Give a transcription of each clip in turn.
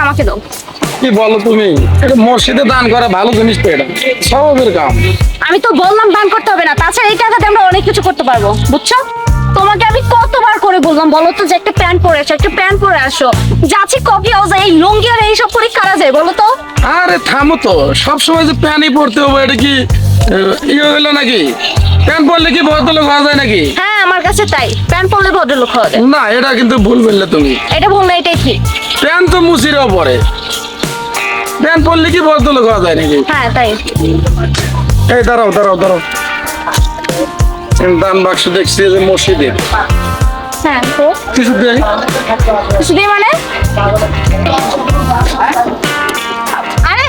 আমাকে দাও। কি বলো তুমি? এটা মসজিদে দান করা ভালো জিনিস তো, এটা সওয়াবের কাম। আমি তো বললাম দান করতে হবে না, তাছাড়া এই টাকাতে আমরা অনেক কিছু করতে পারবো, বুঝছো? তোমাকে আমি কতবার করে বললাম বলো তো যে একটা প্যান্ট পরে আসো, একটা প্যান্ট পরে আসো। যাচ্ছি কফি হাউসে এই লুঙ্গি আর এইসব পরে কারা যায় বলো তো? আরে থামো তো, সবসময় যে প্যান্টই পরতে হবে এটা কি ইয়ে হলো নাকি? প্যান্ট পরলে কি ভদ্রলোক হওয়া যায় নাকি? হ্যাঁ আমার কাছে তাই, প্যান্ট পরলে ভদ্রলোক হওয়া যায়। না, এটা কিন্তু ভুল বললে তুমি। এটা বললে এটাই ঠিক। প্যান্ট তো মুসিরাও পরে, প্যান্ট পরলে কি ভদ্রলোক হওয়া যায় নাকি? হ্যাঁ তাই। এই দাঁড়াও দাঁড়াও দাঁড়াও, দান বাক্স দেখছি যে মসজিদে, হ্যাঁ তো কিছু দেয়? কিছু দিই মানে? আরে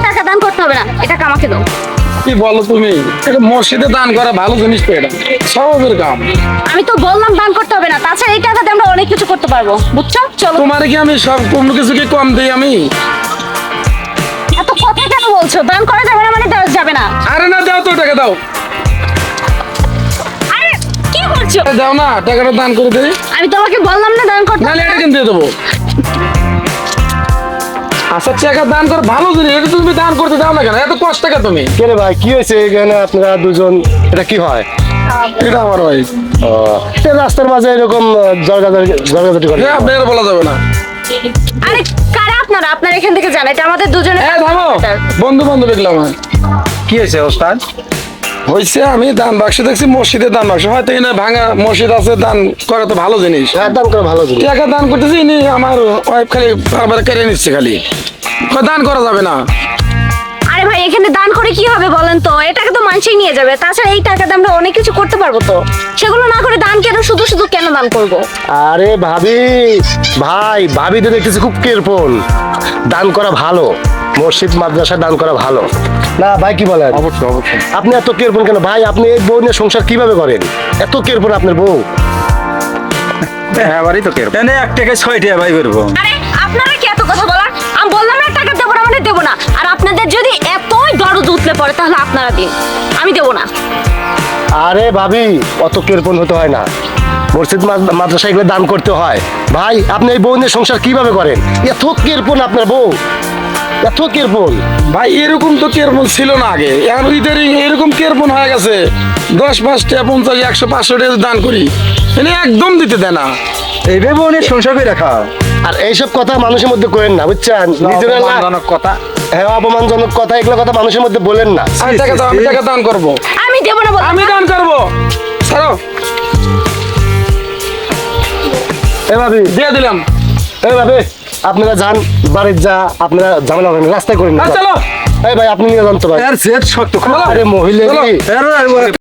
টাকা দান করতে হবে না, এটা আমাকে দাও। কি বলো তুমি? এটা মসজিদে দান করা ভালো জিনিস তো, এটা সওয়াবের কাম। আমি তো বললাম দান করতে হবে না, তাছাড়া এই টাকাতে আমরা অনেক কিছু করতে পারবো, বুঝছো? চলো। তোমার কি আমি সব কোনো কিছু কি কম দিই আমি? এত কথা কেন বলছো? দান করা যাবে না মানে দেওয়া যাবে না? আরে না, দাও তো, টাকা দাও। আরে কি করছো? দাও না, টাকাটা দান করে দেই। আমি তোমাকে বললাম না দান করতে নাহলে হবে এটা না? কিন্তু দিয়ে দেবো। আচ্ছা টাকা দান কর ভালো জিনিস, এটা তুমি দান করতে দাও না কেন? এত কষ্ট টাকা তুমি। কে রে ভাই, কি হয়েছে এখানে আপনারা দুজন? এটা কি হয়? এটা আমার ভাই। এই রাস্তার মাঝে এরকম জলগাজাটি করে? হ্যাঁ, আপনার বলা যাবে না। আরে কারা আপনারা? আপনারা এখান থেকে জান, এটা আমাদের দুজনের। হ্যাঁ থামো, বন্ধু বান্ধব দেখলাম। কি হয়েছে ওস্তাদ? হয়েছে আমি দান বাক্স দেখছি, মসজিদে দান বাক্স হয়তো এখানে ভাঙা মসজিদ আছে, দান করা তো ভালো জিনিস। হ্যাঁ, দান করে ভালো জিনিস। টাকা দান করতেছি, ইনি আমার ওয়াইফ খালি বারবার কেড়ে নিচ্ছে, খালি কয় দান করা যাবে না। আরে ভাই এখানে দান করে কি হবে বলেন তো? এটাকে তো মানুষই নিয়ে যাবে, তাছাড়া এই টাকাতে আমরা অনেক কিছু করতে পারবো তো। সেগুলো না করে দান কেন, শুধু শুধু কেন দান করব? আরে ভাবি, ভাবি তো দেখতেছি খুব কেয়ারফুল। দান করা ভালো, মসজিদ মাদ্রাসা দান করা ভালো না ভাই, কি বলেন? অবশ্যই অবশ্যই। আপনি এত কেয়ারফুল কেন ভাই? আপনি এই বউ নিয়ে সংসার কিভাবে করেন? এত কেয়ারফুল আপনার বউ? হ্যাঁ বাড়ি তো কেরো এনে 1 টাকায় 6 টাকা ভাই করবো। আরে আপনারা কি এত কথা বলার? আমি বললাম না টাকা দেবো না মানে দেবো না। আর আপনাদের যদি এতই দরদ উতলে পড়ে তাহলে আপনারা দিন, আমি দেবো না। আরে ভাবি, অত কেয়ারফুল হতে হয় না। মসজিদ মাদ্রাসা এগুলো দান করতে হয়। ভাই আপনি এই বউ নিয়ে সংসার কিভাবে করেন? এত কেয়ারফুল আপনার বউ, এত কেয়ারফুল। ভাই এরকম তো কেয়ারফুল ছিল না আগে, এখন ইদারিং এরকম কেয়ারফুল হয়ে গেছে। 10, 5 টাকা, 50, 100, 500 টাকা দান করি, এনে একদম দিতে দেয় না। এই ভেবে অনেক সংসার করে রাখা আর এইসব কথা মানুষের মধ্যে করেন না, বুঝছেন? নিজেরা না, অপমানজনক কথা। হ্যাঁ অপমানজনক কথা, এগুলো কথা মানুষের মধ্যে বলেন না। আমি টাকা দাও, আমি টাকা দান করবো, আমি দেবো না বললাম। আমি দান করবো। ছাড়ো, এ ভাবি, দিয়ে দিলাম। এই ভাবি, আপনারা যান বাড়ির, যা আপনারা ঝামেলা করেন, রাস্তায় করেন না। চলো। এই ভাই আপনি নিয়ে যান তো ভাই। এর জেদ শক্ত আরে মহিলা চলো। কি? এর